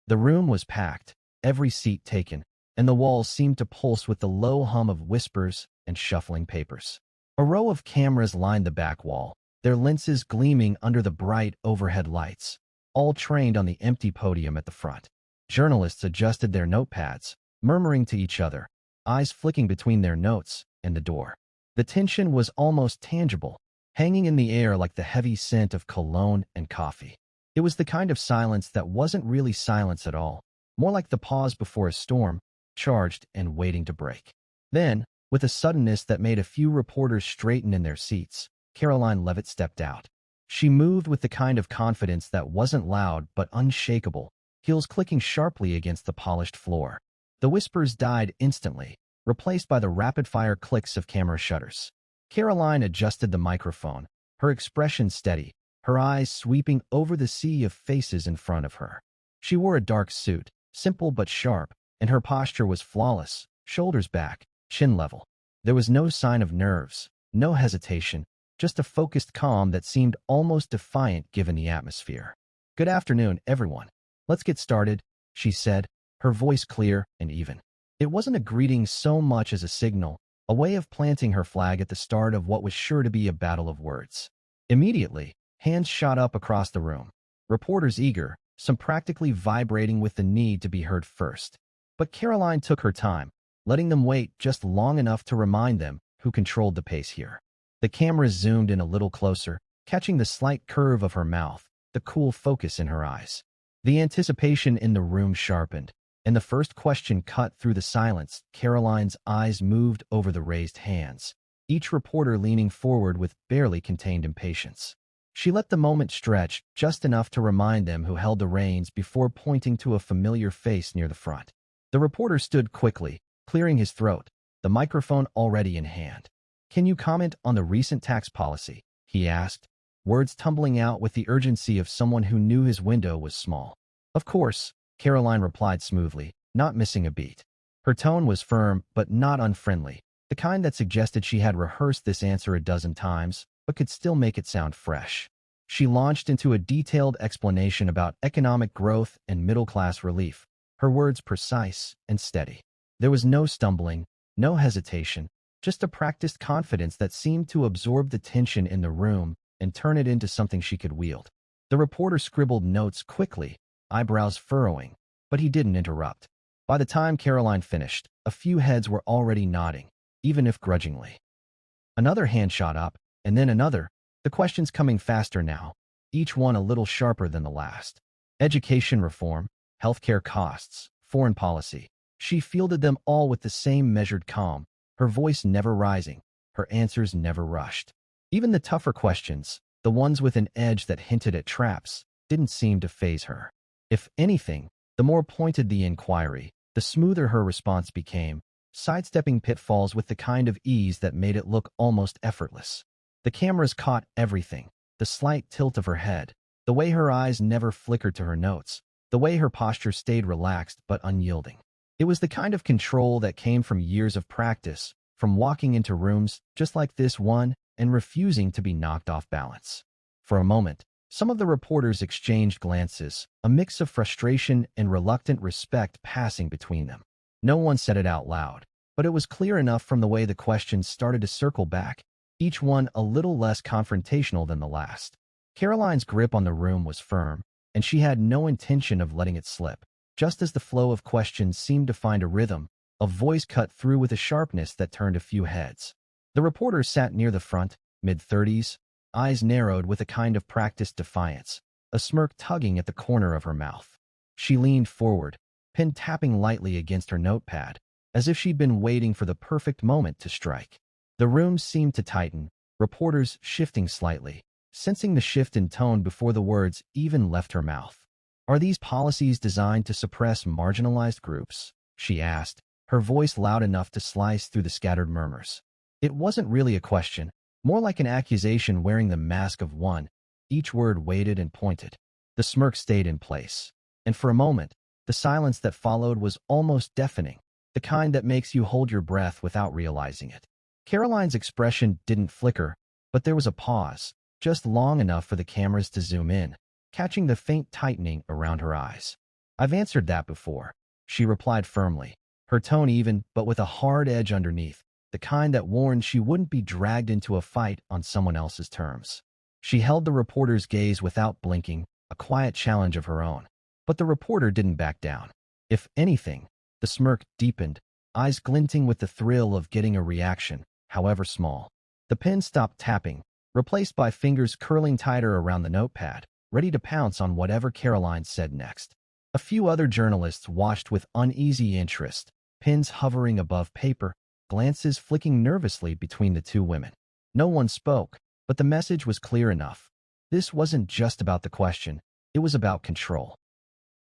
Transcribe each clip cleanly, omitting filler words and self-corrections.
The room was packed, every seat taken, and the walls seemed to pulse with the low hum of whispers and shuffling papers. A row of cameras lined the back wall, their lenses gleaming under the bright overhead lights, all trained on the empty podium at the front. Journalists adjusted their notepads, murmuring to each other, eyes flicking between their notes and the door. The tension was almost tangible, hanging in the air like the heavy scent of cologne and coffee. It was the kind of silence that wasn't really silence at all, more like the pause before a storm, charged and waiting to break. Then, with a suddenness that made a few reporters straighten in their seats, Karoline Leavitt stepped out. She moved with the kind of confidence that wasn't loud but unshakable, heels clicking sharply against the polished floor. The whispers died instantly, replaced by the rapid-fire clicks of camera shutters. Karoline adjusted the microphone, her expression steady, her eyes sweeping over the sea of faces in front of her. She wore a dark suit, simple but sharp, and her posture was flawless, shoulders back, chin level. There was no sign of nerves, no hesitation, just a focused calm that seemed almost defiant given the atmosphere. "Good afternoon, everyone. Let's get started," she said, her voice clear and even. It wasn't a greeting so much as a signal, a way of planting her flag at the start of what was sure to be a battle of words. Immediately, hands shot up across the room. Reporters eager, some practically vibrating with the need to be heard first. But Karoline took her time, letting them wait just long enough to remind them who controlled the pace here. The cameras zoomed in a little closer, catching the slight curve of her mouth, the cool focus in her eyes. The anticipation in the room sharpened, and the first question cut through the silence. Karoline's eyes moved over the raised hands, each reporter leaning forward with barely contained impatience. She let the moment stretch just enough to remind them who held the reins before pointing to a familiar face near the front. The reporter stood quickly, clearing his throat, the microphone already in hand. "Can you comment on the recent tax policy?" he asked, words tumbling out with the urgency of someone who knew his window was small. "Of course," Karoline replied smoothly, not missing a beat. Her tone was firm but not unfriendly, the kind that suggested she had rehearsed this answer a dozen times, but could still make it sound fresh. She launched into a detailed explanation about economic growth and middle-class relief, her words precise and steady. There was no stumbling, no hesitation, just a practiced confidence that seemed to absorb the tension in the room and turn it into something she could wield. The reporter scribbled notes quickly, eyebrows furrowing, but he didn't interrupt. By the time Karoline finished, a few heads were already nodding, even if grudgingly. Another hand shot up, and then another, the questions coming faster now, each one a little sharper than the last. Education reform, healthcare costs, foreign policy. She fielded them all with the same measured calm, her voice never rising, her answers never rushed. Even the tougher questions, the ones with an edge that hinted at traps, didn't seem to faze her. If anything, the more pointed the inquiry, the smoother her response became, sidestepping pitfalls with the kind of ease that made it look almost effortless. The cameras caught everything, the slight tilt of her head, the way her eyes never flickered to her notes, the way her posture stayed relaxed but unyielding. It was the kind of control that came from years of practice, from walking into rooms just like this one and refusing to be knocked off balance. For a moment, some of the reporters exchanged glances, a mix of frustration and reluctant respect passing between them. No one said it out loud, but it was clear enough from the way the questions started to circle back, each one a little less confrontational than the last. Karoline's grip on the room was firm, and she had no intention of letting it slip. Just as the flow of questions seemed to find a rhythm, a voice cut through with a sharpness that turned a few heads. The reporter sat near the front, mid-30s, eyes narrowed with a kind of practiced defiance, a smirk tugging at the corner of her mouth. She leaned forward, pen tapping lightly against her notepad, as if she'd been waiting for the perfect moment to strike. The room seemed to tighten, reporters shifting slightly, sensing the shift in tone before the words even left her mouth. "Are these policies designed to suppress marginalized groups?" she asked, her voice loud enough to slice through the scattered murmurs. It wasn't really a question, more like an accusation wearing the mask of one, each word weighted and pointed. The smirk stayed in place, and for a moment, the silence that followed was almost deafening, the kind that makes you hold your breath without realizing it. Karoline's expression didn't flicker, but there was a pause, just long enough for the cameras to zoom in, catching the faint tightening around her eyes. "I've answered that before," she replied firmly, her tone even but with a hard edge underneath, the kind that warned she wouldn't be dragged into a fight on someone else's terms. She held the reporter's gaze without blinking, a quiet challenge of her own. But the reporter didn't back down. If anything, the smirk deepened, eyes glinting with the thrill of getting a reaction, however small. The pen stopped tapping, replaced by fingers curling tighter around the notepad, ready to pounce on whatever Karoline said next. A few other journalists watched with uneasy interest, pens hovering above paper, glances flicking nervously between the two women. No one spoke, but the message was clear enough. This wasn't just about the question, it was about control.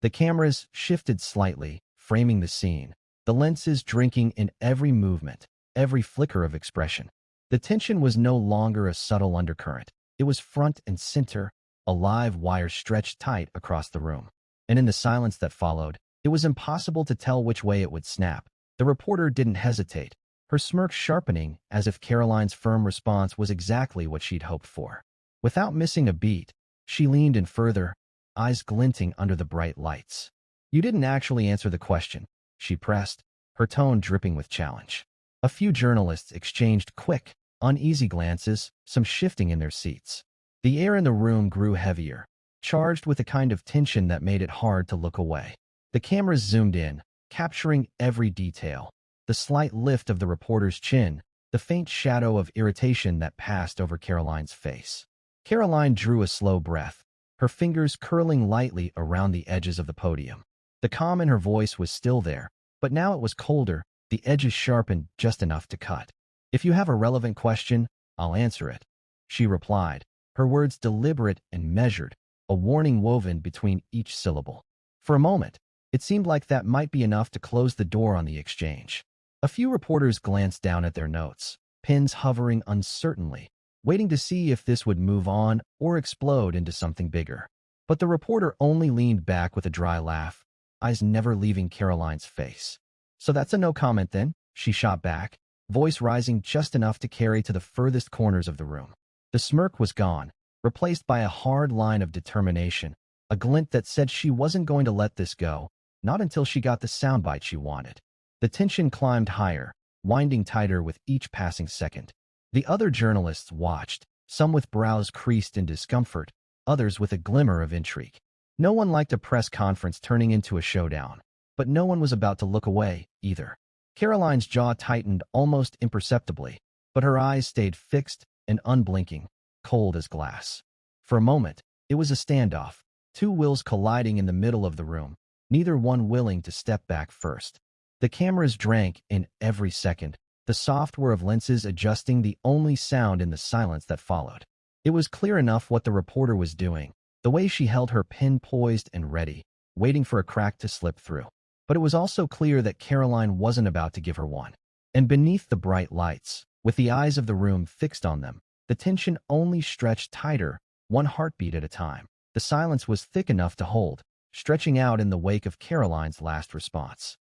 The cameras shifted slightly, framing the scene, the lenses drinking in every movement, every flicker of expression. The tension was no longer a subtle undercurrent. It was front and center, a live wire stretched tight across the room. And in the silence that followed, it was impossible to tell which way it would snap. The reporter didn't hesitate, her smirk sharpening as if Karoline's firm response was exactly what she'd hoped for. Without missing a beat, she leaned in further, eyes glinting under the bright lights. "You didn't actually answer the question," she pressed, her tone dripping with challenge. A few journalists exchanged quick, uneasy glances, some shifting in their seats. The air in the room grew heavier, charged with a kind of tension that made it hard to look away. The cameras zoomed in, capturing every detail. The slight lift of the reporter's chin, the faint shadow of irritation that passed over Karoline's face. Karoline drew a slow breath, her fingers curling lightly around the edges of the podium. The calm in her voice was still there, but now it was colder, the edges sharpened just enough to cut. "If you have a relevant question, I'll answer it," she replied, her words deliberate and measured, a warning woven between each syllable. For a moment, it seemed like that might be enough to close the door on the exchange. A few reporters glanced down at their notes, pens hovering uncertainly, waiting to see if this would move on or explode into something bigger. But the reporter only leaned back with a dry laugh, eyes never leaving Karoline's face. "So that's a no comment then?" she shot back, voice rising just enough to carry to the furthest corners of the room. The smirk was gone, replaced by a hard line of determination, a glint that said she wasn't going to let this go, not until she got the soundbite she wanted. The tension climbed higher, winding tighter with each passing second. The other journalists watched, some with brows creased in discomfort, others with a glimmer of intrigue. No one liked a press conference turning into a showdown, but no one was about to look away, either. Karoline's jaw tightened almost imperceptibly, but her eyes stayed fixed and unblinking, cold as glass. For a moment, it was a standoff, two wills colliding in the middle of the room, neither one willing to step back first. The cameras drank in every second, the software of lenses adjusting the only sound in the silence that followed. It was clear enough what the reporter was doing, the way she held her pen poised and ready, waiting for a crack to slip through. But it was also clear that Karoline wasn't about to give her one. And beneath the bright lights, with the eyes of the room fixed on them, the tension only stretched tighter, one heartbeat at a time. The silence was thick enough to hold, stretching out in the wake of Karoline's last response.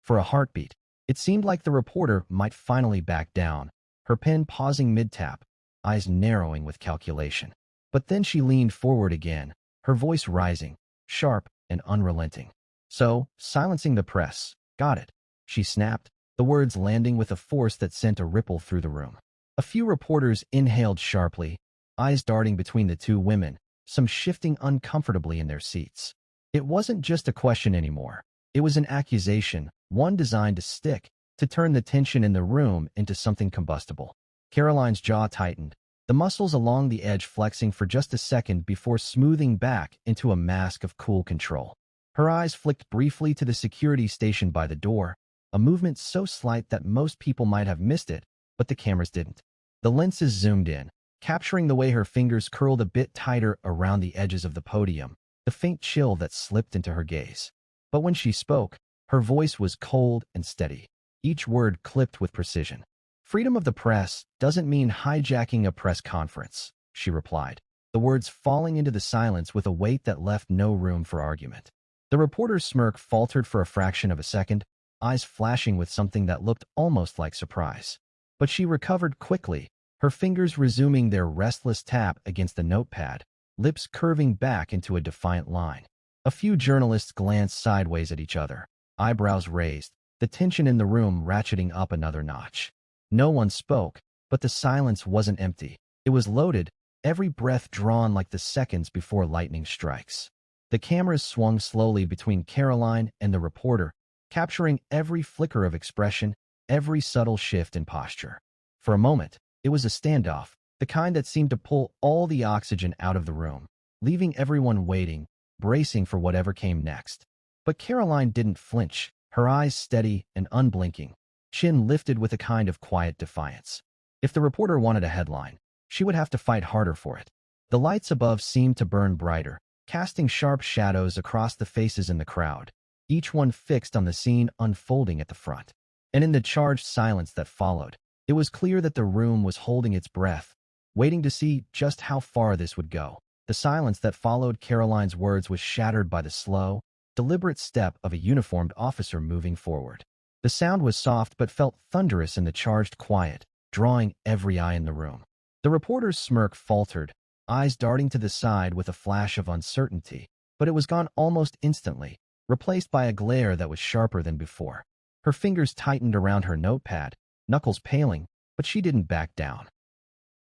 For a heartbeat, it seemed like the reporter might finally back down, her pen pausing mid-tap, eyes narrowing with calculation. But then she leaned forward again, her voice rising, sharp and unrelenting. "So, silencing the press. Got it," she snapped, the words landing with a force that sent a ripple through the room. A few reporters inhaled sharply, eyes darting between the two women, some shifting uncomfortably in their seats. It wasn't just a question anymore. It was an accusation, one designed to stick, to turn the tension in the room into something combustible. Karoline's jaw tightened, the muscles along the edge flexing for just a second before smoothing back into a mask of cool control. Her eyes flicked briefly to the security station by the door, a movement so slight that most people might have missed it, but the cameras didn't. The lenses zoomed in, capturing the way her fingers curled a bit tighter around the edges of the podium, the faint chill that slipped into her gaze. But when she spoke, her voice was cold and steady, each word clipped with precision. "Freedom of the press doesn't mean hijacking a press conference," she replied, the words falling into the silence with a weight that left no room for argument. The reporter's smirk faltered for a fraction of a second, eyes flashing with something that looked almost like surprise. But she recovered quickly, her fingers resuming their restless tap against the notepad, lips curving back into a defiant line. A few journalists glanced sideways at each other, eyebrows raised, the tension in the room ratcheting up another notch. No one spoke, but the silence wasn't empty. It was loaded, every breath drawn like the seconds before lightning strikes. The cameras swung slowly between Karoline and the reporter, capturing every flicker of expression, every subtle shift in posture. For a moment, it was a standoff, the kind that seemed to pull all the oxygen out of the room, leaving everyone waiting, bracing for whatever came next. But Karoline didn't flinch, her eyes steady and unblinking, chin lifted with a kind of quiet defiance. If the reporter wanted a headline, she would have to fight harder for it. The lights above seemed to burn brighter, casting sharp shadows across the faces in the crowd, each one fixed on the scene unfolding at the front. And in the charged silence that followed, it was clear that the room was holding its breath, waiting to see just how far this would go. The silence that followed Karoline's words was shattered by the slow, deliberate step of a uniformed officer moving forward. The sound was soft but felt thunderous in the charged quiet, drawing every eye in the room. The reporter's smirk faltered, eyes darting to the side with a flash of uncertainty, but it was gone almost instantly, replaced by a glare that was sharper than before. Her fingers tightened around her notepad, knuckles paling, but she didn't back down.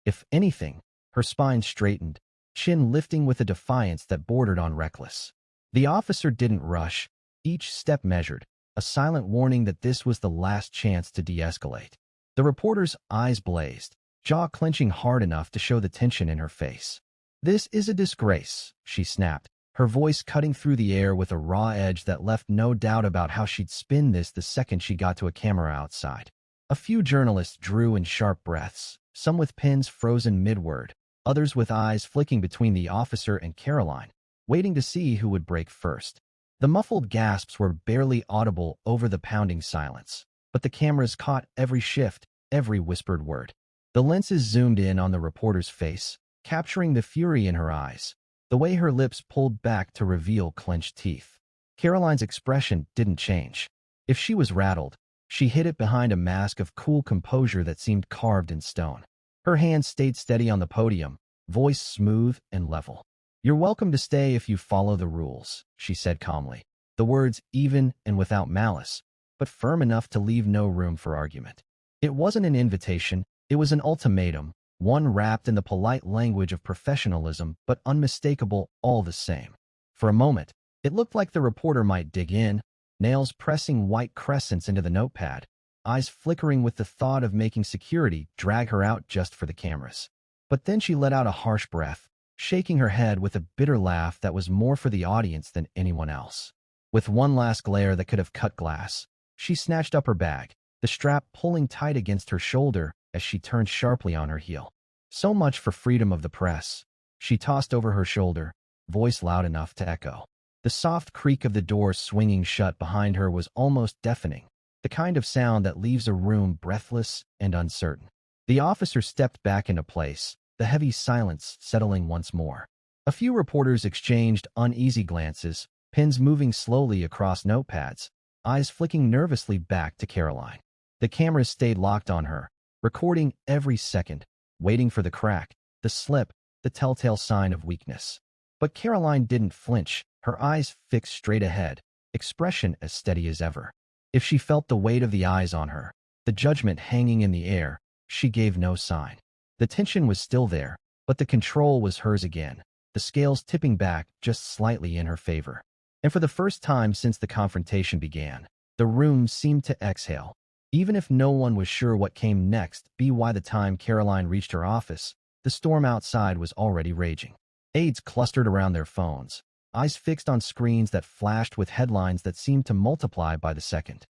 If anything, her spine straightened, chin lifting with a defiance that bordered on reckless. The officer didn't rush, each step measured, a silent warning that this was the last chance to de-escalate. The reporter's eyes blazed, jaw clenching hard enough to show the tension in her face. "This is a disgrace," she snapped, her voice cutting through the air with a raw edge that left no doubt about how she'd spin this the second she got to a camera outside. A few journalists drew in sharp breaths, some with pens frozen mid-word, others with eyes flicking between the officer and Karoline, waiting to see who would break first. The muffled gasps were barely audible over the pounding silence, but the cameras caught every shift, every whispered word. The lenses zoomed in on the reporter's face, capturing the fury in her eyes, the way her lips pulled back to reveal clenched teeth. Karoline's expression didn't change. If she was rattled, she hid it behind a mask of cool composure that seemed carved in stone. Her hands stayed steady on the podium, voice smooth and level. "You're welcome to stay if you follow the rules," she said calmly, the words even and without malice, but firm enough to leave no room for argument. It wasn't an invitation, it was an ultimatum, one wrapped in the polite language of professionalism but unmistakable all the same. For a moment, it looked like the reporter might dig in, nails pressing white crescents into the notepad, eyes flickering with the thought of making security drag her out just for the cameras. But then she let out a harsh breath, shaking her head with a bitter laugh that was more for the audience than anyone else. With one last glare that could have cut glass, she snatched up her bag, the strap pulling tight against her shoulder as she turned sharply on her heel. "So much for freedom of the press," she tossed over her shoulder, voice loud enough to echo. The soft creak of the door swinging shut behind her was almost deafening, the kind of sound that leaves a room breathless and uncertain. The officer stepped back into place, the heavy silence settling once more. A few reporters exchanged uneasy glances, pens moving slowly across notepads, eyes flicking nervously back to Karoline. The cameras stayed locked on her, recording every second, waiting for the crack, the slip, the telltale sign of weakness. But Karoline didn't flinch, her eyes fixed straight ahead, expression as steady as ever. If she felt the weight of the eyes on her, the judgment hanging in the air, she gave no sign. The tension was still there, but the control was hers again, the scales tipping back just slightly in her favor. And for the first time since the confrontation began, the room seemed to exhale. Even if no one was sure what came next, by the time Karoline reached her office, the storm outside was already raging. Aides clustered around their phones, eyes fixed on screens that flashed with headlines that seemed to multiply by the second.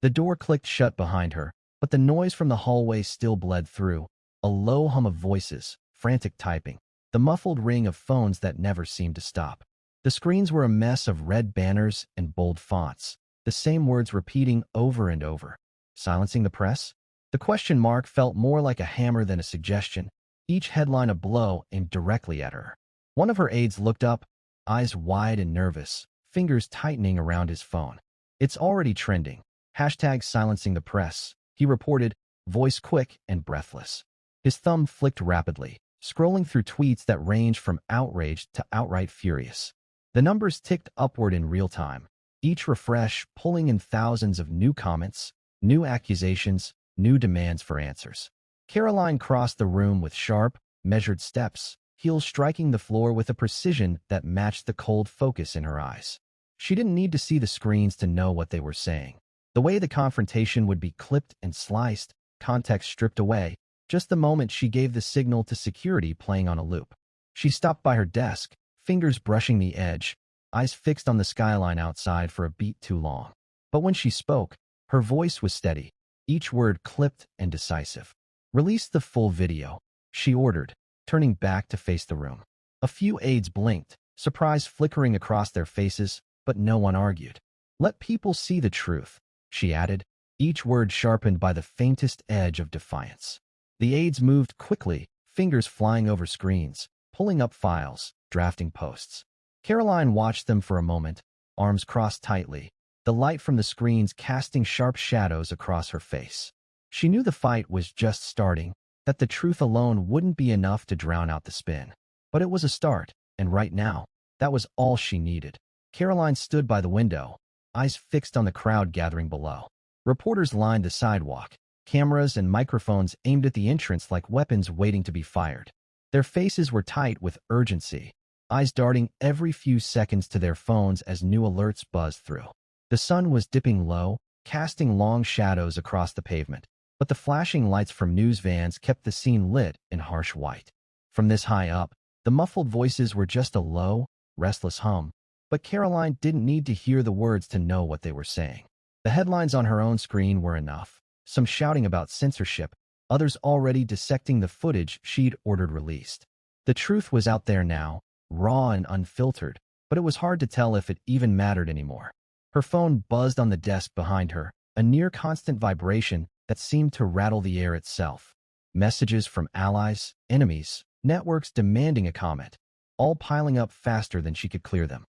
The door clicked shut behind her, but the noise from the hallway still bled through, a low hum of voices, frantic typing, the muffled ring of phones that never seemed to stop. The screens were a mess of red banners and bold fonts, the same words repeating over and over. Silencing the press? The question mark felt more like a hammer than a suggestion, each headline a blow aimed directly at her. One of her aides looked up, eyes wide and nervous, fingers tightening around his phone. "It's already trending. Hashtag silencing the press," he reported, voice quick and breathless. His thumb flicked rapidly, scrolling through tweets that ranged from outraged to outright furious. The numbers ticked upward in real time, each refresh pulling in thousands of new comments, new accusations, new demands for answers. Karoline crossed the room with sharp, measured steps, heels striking the floor with a precision that matched the cold focus in her eyes. She didn't need to see the screens to know what they were saying. The way the confrontation would be clipped and sliced, context stripped away, just the moment she gave the signal to security playing on a loop. She stopped by her desk, fingers brushing the edge, eyes fixed on the skyline outside for a beat too long. But when she spoke, her voice was steady, each word clipped and decisive. "Release the full video," she ordered, turning back to face the room. A few aides blinked, surprise flickering across their faces, but no one argued. "Let people see the truth," she added, each word sharpened by the faintest edge of defiance. The aides moved quickly, fingers flying over screens, pulling up files, drafting posts. Karoline watched them for a moment, arms crossed tightly, the light from the screens casting sharp shadows across her face. She knew the fight was just starting, that the truth alone wouldn't be enough to drown out the spin. But it was a start, and right now, that was all she needed. Karoline stood by the window, eyes fixed on the crowd gathering below. Reporters lined the sidewalk, cameras and microphones aimed at the entrance like weapons waiting to be fired. Their faces were tight with urgency, eyes darting every few seconds to their phones as new alerts buzzed through. The sun was dipping low, casting long shadows across the pavement, but the flashing lights from news vans kept the scene lit in harsh white. From this high up, the muffled voices were just a low, restless hum, but Karoline didn't need to hear the words to know what they were saying. The headlines on her own screen were enough, some shouting about censorship, others already dissecting the footage she'd ordered released. The truth was out there now, raw and unfiltered, but it was hard to tell if it even mattered anymore. Her phone buzzed on the desk behind her, a near-constant vibration that seemed to rattle the air itself. Messages from allies, enemies, networks demanding a comment, all piling up faster than she could clear them.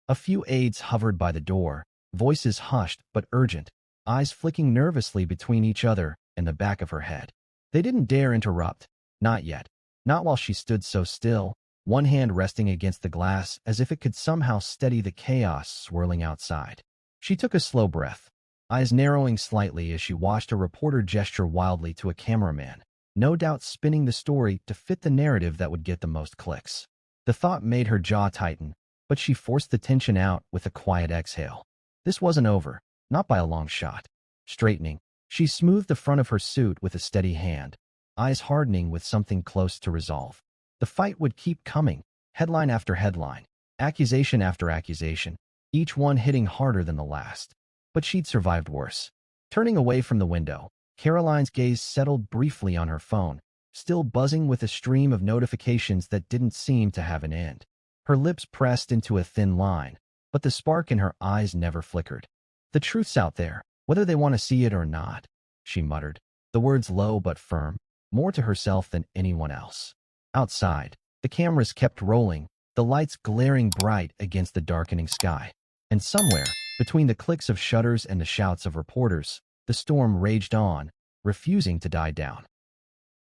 A few aides hovered by the door, voices hushed but urgent, eyes flicking nervously between each other and the back of her head. They didn't dare interrupt, not yet, not while she stood so still, one hand resting against the glass as if it could somehow steady the chaos swirling outside. She took a slow breath, eyes narrowing slightly as she watched a reporter gesture wildly to a cameraman, no doubt spinning the story to fit the narrative that would get the most clicks. The thought made her jaw tighten, but she forced the tension out with a quiet exhale. This wasn't over, not by a long shot. Straightening, she smoothed the front of her suit with a steady hand, eyes hardening with something close to resolve. The fight would keep coming, headline after headline, accusation after accusation, each one hitting harder than the last. But she'd survived worse. Turning away from the window, Karoline's gaze settled briefly on her phone, still buzzing with a stream of notifications that didn't seem to have an end. Her lips pressed into a thin line, but the spark in her eyes never flickered. "The truth's out there, whether they want to see it or not," she muttered, the words low but firm, more to herself than anyone else. Outside, the cameras kept rolling, the lights glaring bright against the darkening sky. And somewhere, between the clicks of shutters and the shouts of reporters, the storm raged on, refusing to die down.